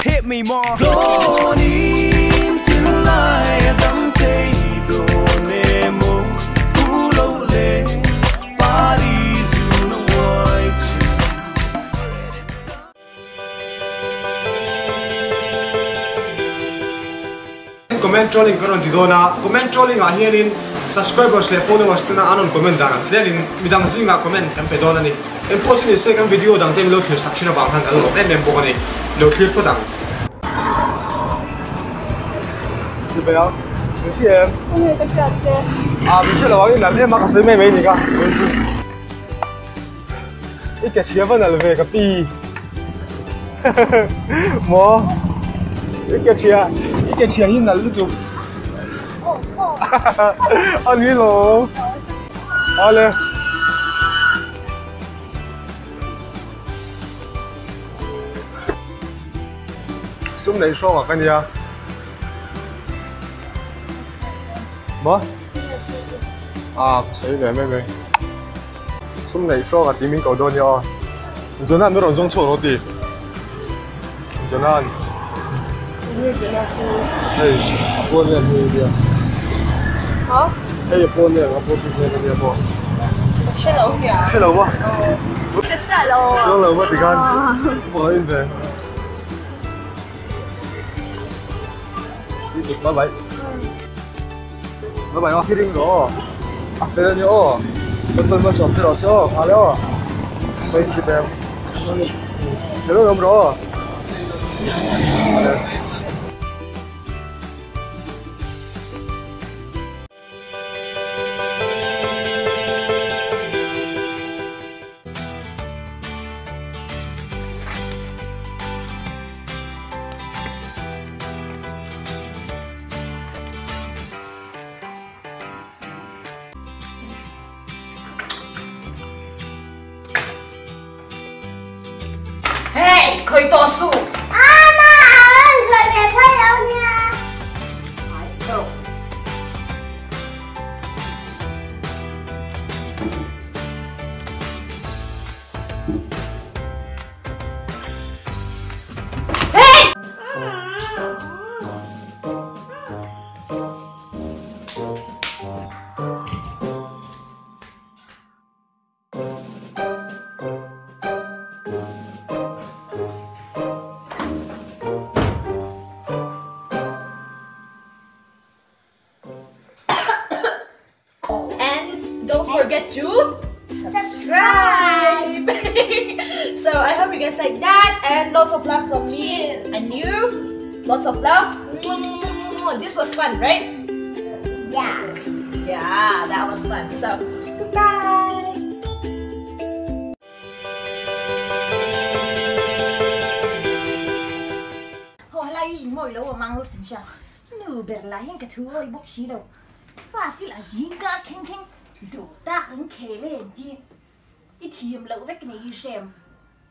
hit me more. Go in till I don't take don't nemo. Pulo le Paris you white. Comment trolling karon tidona comment trolling a hianin subscribers le followers tuna anon comment dan zelin midang zinga comment campedona ni important second video dang tem lo clear section ba kan alo em bokani lo clear ko dang Sibaya Lucian 那个小姐，啊你去了王一男天马可是妹妹你看一个7月份的了个逼么一个钱一男就啊你喽好嘞兄弟说我跟你啊么啊谁的妹妹兄弟说我点名搞多你啊你昨天没有中错了的你昨天嘿，波面推一遍。好。嘿，波面，我波面那边波。去楼下。去楼吧。哦。现在喽。上楼吧，你看。不好意思。拜拜。拜拜，我去领咗。啊，对了哟，分分小吃老小，好了。没几杯。这都用不着。嘿，可以多数。啊妈，可别快点呢。哎呦。Don't forget to subscribe. So I hope you guys like that and lots of love from me and you. Lots of love. This was fun, right? Yeah. Yeah, that was fun. So goodbye. Hồi nay mỗi lâu mà mang luôn xem sao. Nữ bẹt lại hình cái thứ hơi bốc xí đâu. Và thì là gì cả khen khen. Đồ ta cũng kể lên đi. Ít thiềm lâu vết này xem.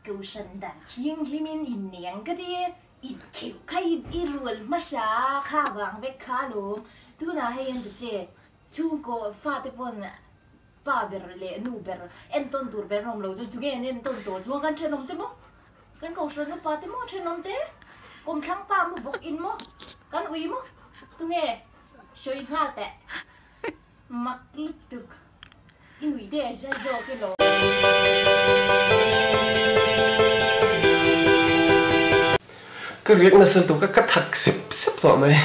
Câu sân đàn thiên khi mình in nén cái đi. In kiểu khay in ruột mà xa khá vàng vết khá lùm. Thứ nào hay anh chị. Chúng có phát tế bọn ba bẹt lệ nụ bẹt. Em tôn tùr bẹt rộng lâu. Chúng nghe nên tôn tùr. Chúng gan trên nông tế mô. Gan câu sân nó ba tế mô trên nông tế. Cùng kháng ba mô vọc in mô. Gan uy mô. Chúng nghe. Show in hạ tệ. Mặc lứt thực. Inuit deh ra joke lo. Cái riêng là sơn tụ các cắt thật xếp xếp tọa mày.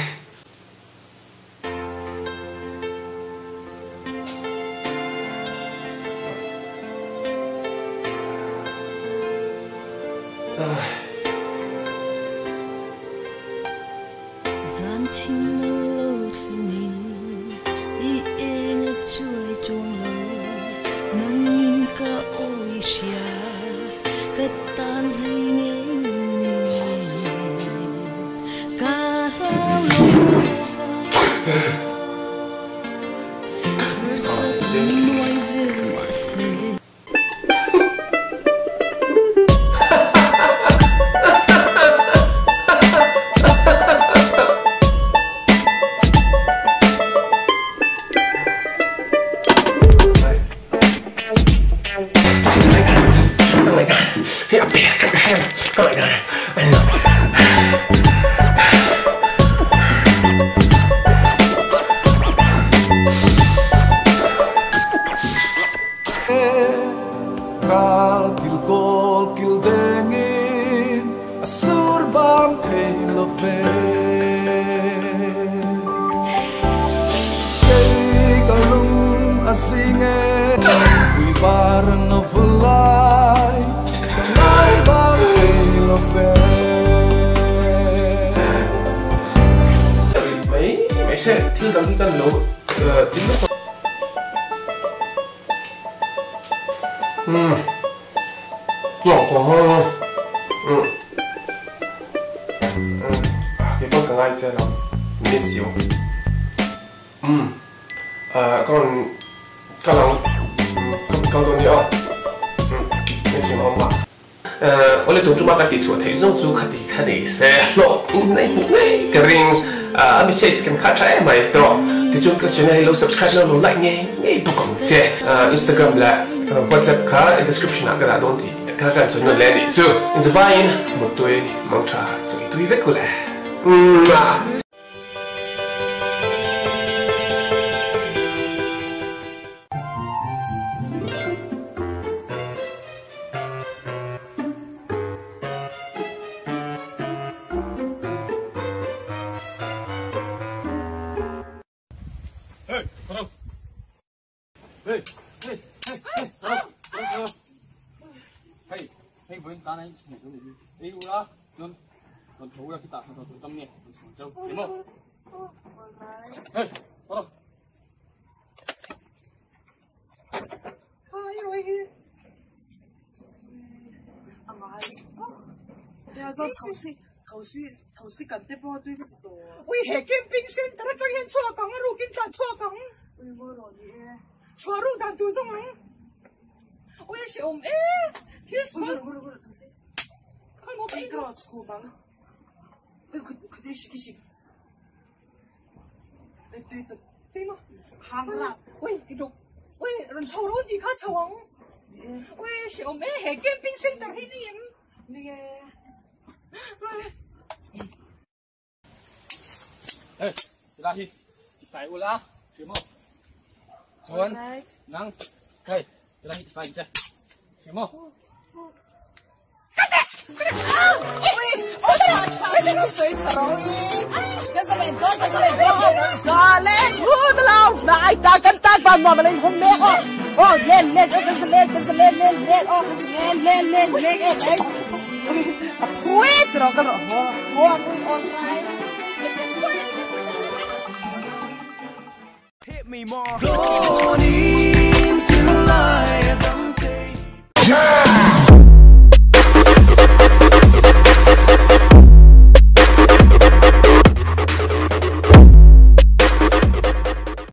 bang thei lo ve cây cả lung asinge vì barang avulai mai bang thei lo ve mấy sẽ thiếu đóng cái căn lỗ tính lúc nhỏ quá ha cái bông càng ai chơi nó miếng xíu còn con lòng con tôi nữa miếng xíu không mà 원래 돈 좀 아까 뒤에 대중 주 카디 카디세 로 인내 cái ring ami shades kan katra mai to 대중 그 channel subscribe lo like nghe bukong che Instagram la WhatsApp ka description aga da don ti ka kan so no le ni chu in the vine mo toi mo tra chu tu ve ko le Hey, với ta này này cái gì? Đi luôn đó, John. Còn thú là cái tạp nó tâm nhẹ, nó sầu sâu, đúng không? Hey, bắt đầu. 야, 저頭先近啲波堆嗰度啊！喂，係見冰先，等下再現錯講啊，路見站錯講。喂，我落嘢。錯路但對中啊！我也是誒，其實嗰頭先。佢冇俾個廚房。佢哋食食。對。對嗎？行啦。喂，繼續。喂，人錯路啲卡錯。喂，是誒，係見冰先，等起啲人。呢個。Hey, Ilahi, phải u la, hiểu không? Xuân, nắng, hey, Ilahi phải chưa? Hiểu không? Ôi trời, nó sấy sợi. Cái gì lên đó, hút lâu, lại ta cắn tay vào mà lên không biết ô. Ô, lên, cái gì lên, ô, lên, ấy. Quét rồi cái rồi, online. Hit me more. Don't